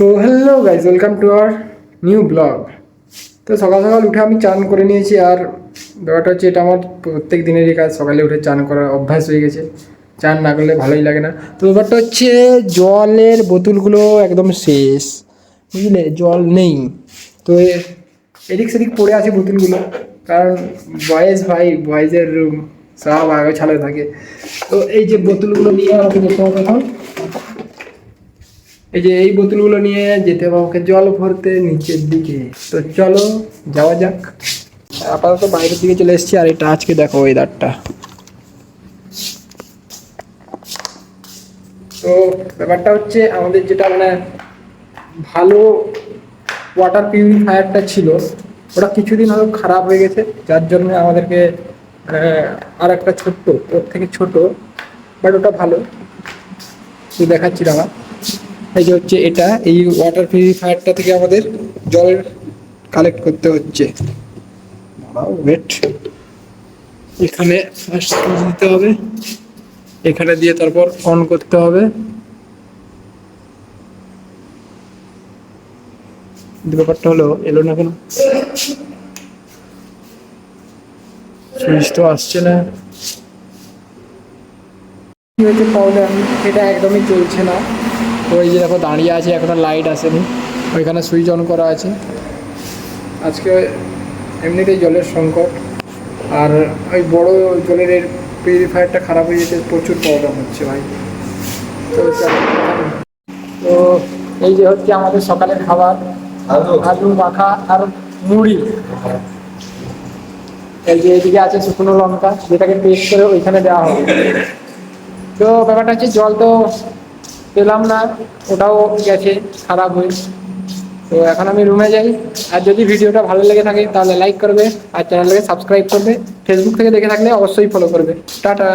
তো hello guys, welcome to our new blog. তো সকাল সকাল উঠে আমি চান করে নিয়েছি। আর ব্যাপারটা হচ্ছে, এটা আমার প্রত্যেক দিনেরই কাজ, সকালে উঠে চান করার অভ্যাস হয়ে গেছে। চান না করলে ভালোই লাগে না। তো ব্যাপারটা হচ্ছে, জলের বোতলগুলো একদম শেষ, বুঝলে, জল নেই। তো এদিক সেদিক পড়ে আছে বোতলগুলো, কারণ বয়েজের রুম সব আগে ছালে থাকে। তো এই যে বোতলগুলো নিয়ে আমাকে যেতে হবে এখন। এই বোতলগুলো নিয়ে যেতে হবে আমাকে জল ভরতে নিচের দিকে। তো চলো যাওয়া যাক। আপাতত বাইরের দিকে চলে এসেছি। আর এটা আজকে দেখো ওয়েদারটা। তো ব্যাপারটা হচ্ছে, আমাদের যেটা মানে ভালো ওয়াটার পিউরিফায়ারটা ছিল, ওটা কিছুদিন হলো খারাপ হয়ে গেছে। যার জন্য আমাদেরকে আর একটা ছোট্ট, ওর থেকে ছোট, বাট ওটা ভালো। তো দেখাচ্ছি দাঁড়া। এই যে হচ্ছে এটা, এই ওয়াটার পিউরিফায়ারটা থেকে আমাদের জল কালেক্ট করতে হচ্ছে। ওয়েট, এখানে ফার্স্ট সুইচ দিতে হবে, এখানে দিয়ে তারপর অন করতে হবে। ব্যাপারটা হলো, এলো না কেন, সুইচ তো আসছে না। কি হয়েছে প্রবলেম, এটা একদমই চলছে না। তো এই যে দেখো দাঁড়িয়ে আছে, এখনো লাইট আসেনি। ওইখানে সুইচ অন করা আছে। আজকে এমনিতেই জলের সংকট, আর ওই বড় জলের পিউরিফায়ারটা খারাপ হয়ে যেতে প্রচুর প্রবলেম হচ্ছে ভাই। তো তো এই যে হচ্ছে আমাদের সকালের খাবার, আলু মাখা আর মুড়ি। এই যে এদিকে আছে শুকনো লঙ্কা, যেটাকে পেস্ট করে ওইখানে দেওয়া হবে। তো ব্যাপারটা হচ্ছে, জল তো পেলাম না, ওটাও গেছে খারাপ হয়ে। তো এখন আমি রুমে যাই। আর যদি ভিডিওটা ভালো লেগে থাকে তাহলে লাইক করবে, আর চ্যানেলটাকে সাবস্ক্রাইব করবে। ফেসবুক থেকে দেখে থাকলে অবশ্যই ফলো করবে। টাটা।